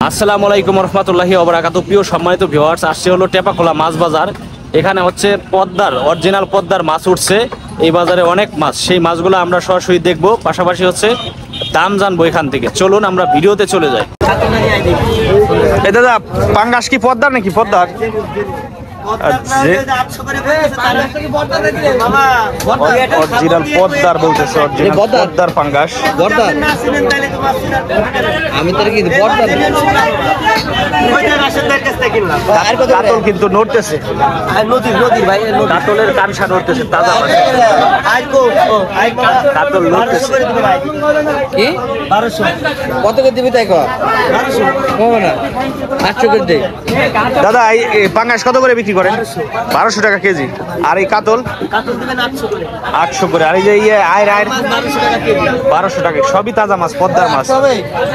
আসসালামু আলাইকুম রহমতুল্লাহি ওয়া বারাকাতুহু। প্রিয় সম্মানিত ভিউয়ার্স, আসছে হলো টেপাখোলা মাছ বাজার। এখানে হচ্ছে পদ্মার অরিজিনাল পদ্মার মাছ উঠছে এই বাজারে, অনেক মাছ। সেই মাছগুলো আমরা সরাসরি দেখবো, পাশাপাশি হচ্ছে দাম জানবো এখান থেকে। চলুন আমরা ভিডিওতে চলে যাই। এই দাদা, পাঙ্গাস কি পদ্মার নাকি? পদ্মার অরিজিনাল পদ্মার বলতেছে, অরিজিনাল পদ্মার পাঙ্গাস। আমি তো কি কাতল কিন্তু নড়তেছে, কাতলের কানসা নড়তেছে, তাজা মাছ কাতল নড়তেছে। কি 1200 কত করে দিবি? তাই কর 800 করে দে দাদা। এই পাঙ্গাস কত করে বিক্রি করেন? 1200 টাকা কেজি। আর এই কাতল 800 করে। আর এই যে আয়ের 1200 টাকা। সবই তাজা মাছ, পদ্মার মাছ।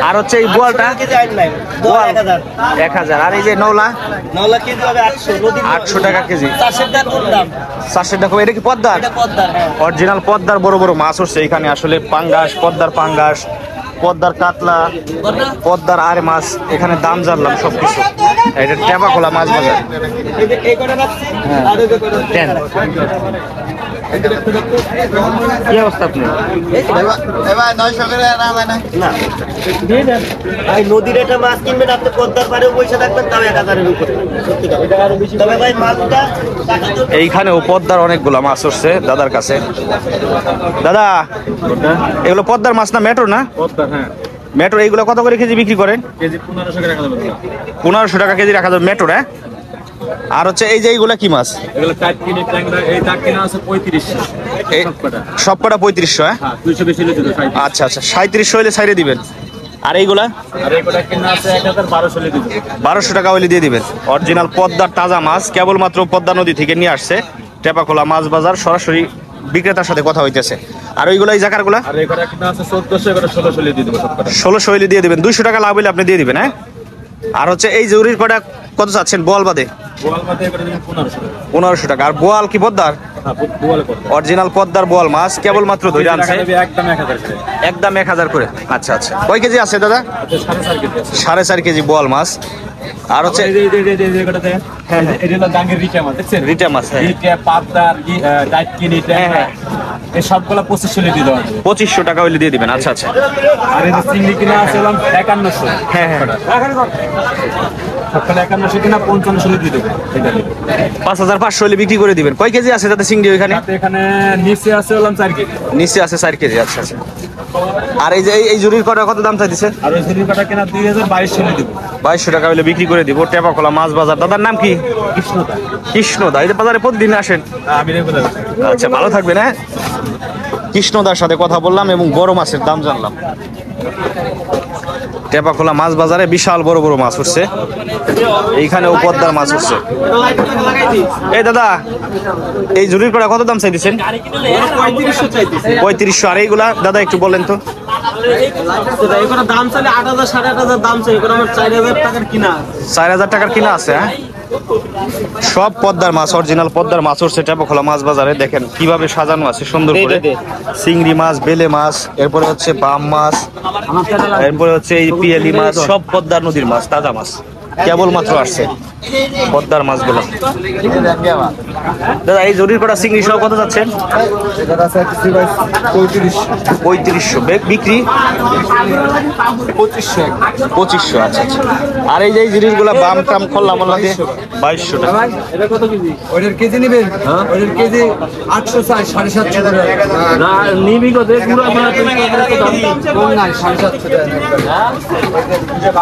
আর হচ্ছে এই বোয়ালটা 1000। আর এই যে নওলা 800 টাকা কেজি। 400 টাকা। এটা কি পদ্মার? অরিজিনাল পদ্মার বড় বড় মাছ হচ্ছে এখানে। আসলে পাঙ্গাস, পদ্মার পাঙ্গাস, পদ্মার কাতলা, পদ্মার আর মাছ এখানে দাম জানলাম সবকিছু। এটা টেপাখোলা মাছ বাজার। কি অবস্থা আপনি? নদীর একটা মাছ কিনবেন আপনি, পদ্মার পাড়েও পয়সা থাকবেন, তাও 1000-এর উপরে। তবে ভাই মাছটা এইখানেও পদ্মার অনেকগুলো মাছ হচ্ছে দাদার কাছে। দাদা, এগুলো পদ্মার মাছ না মেট্রো না? মেট্রো। এইগুলো কত করে কেজি বিক্রি করেন? 1500 টাকা কেজি রাখা যাবে মেট্রো। হ্যাঁ। আর হচ্ছে এই যে এইগুলা কি মাছ? সব কটা 3500। হ্যাঁ, আচ্ছা আচ্ছা। 3700 হলে ছাইড়ে দিবেন। আর এইগুলা 1200 টাকা হলে দিয়ে দিবেন। অরিজিনাল পদ্মার তাজা মাছ, কেবলমাত্র পদ্মা নদী থেকে নিয়ে আসছে টেপাখোলা মাছ বাজার। সরাসরি বিক্রেতার সাথে কথা হইতেছে। আর ওইগুলো এই জাকারগুলা 1600 হলে দিয়ে দিবেন। 200 টাকা লাভ হইলে আপনি দিয়ে দিবেন। হ্যাঁ। আর হচ্ছে এই জরুরির কটা কত চাচ্ছেন? বোয়াল বাদে 1500 টাকা। আর বোয়াল কি পদ্মার? অরিজিনাল পদ্মার বোয়াল মাছ, কেবলমাত্র ধরে আনছে একদম 1000 করে। আচ্ছা আচ্ছা। কয় কেজি আছে দাদা? 4.5 কেজি বোয়াল মাছ। আর হচ্ছে রিটা মাছ। সবগুলা 2500 টাকা হইলে দিয়ে দিবেন। আচ্ছা আচ্ছা। আর এই চিংড়ি কিনা আছে 5100। হ্যাঁ হ্যাঁ। সবগুলা 5100 কিনা 5500 দিয়ে দেবেন। 5500 হলে বিক্রি করে দিবেন। কয় কেজি আছে তাতে চিংড়ি ওইখানে? এখানে নিচে আছে 4 কেজি। নিচে আছে 4 কেজি। আচ্ছা আচ্ছা। আর এই যে এই জুরির কটা কত দাম চাইছে? আর ওই জুরির কটা কিনা 2200 দিব। 2200 টাকা হলে বিক্রি করে দিব। টেপাখোলা মাছ বাজার। দাদার নাম কি? কৃষ্ণদা। কৃষ্ণদা। এই বাজারে প্রতিদিন আসেন? আমি রেগুলার। আচ্ছা, ভালো থাকবেন। হ্যাঁ। কৃষ্ণদার সাথে কথা বললাম এবং বড় মাছের দাম জানলাম। টেপাখোলা মাছ বাজারে বিশাল বড় বড় মাছ উঠছে। এইখানেও পদ্মার মাছ উঠছে। এই দাদা, এই ঝুড়ির কড়া কত দাম চাইতেছেন? 3500। আর এইগুলা দাদা একটু বলেন তো। দাম চাইলে 8000 8500 দাম চাই। 4000 টাকার কিনা। 4000 টাকার কিনা আছে। হ্যাঁ। সব পদ্মার মাছ, অরিজিনাল পদ্মার মাছ উঠছে টেপাখোলা মাছ বাজারে। দেখেন কিভাবে সাজানো আছে সুন্দর করে। চিংড়ি মাছ, বেলে মাছ, এরপরে হচ্ছে বাম মাছ, এরপরে হচ্ছে এই পিয়ালি মাছ। সব পদ্মার নদীর মাছ, তাজা মাছ, কেবলমাত্র আসছে পদ্মার মাছগুলো। দাদা, এই জরির কটা চিংড়ি সব কত যাচ্ছেন? 3500। বিক্রি 2500। আচ্ছা আচ্ছা। আর এই যে এই জিনিসগুলো বাম টাম করলাম 2200 টাকা। ওইটার কেজি নেবেন? ওইটার কেজি 800 চাই, 750 না নিবি কত? পুরো 750 টাকা।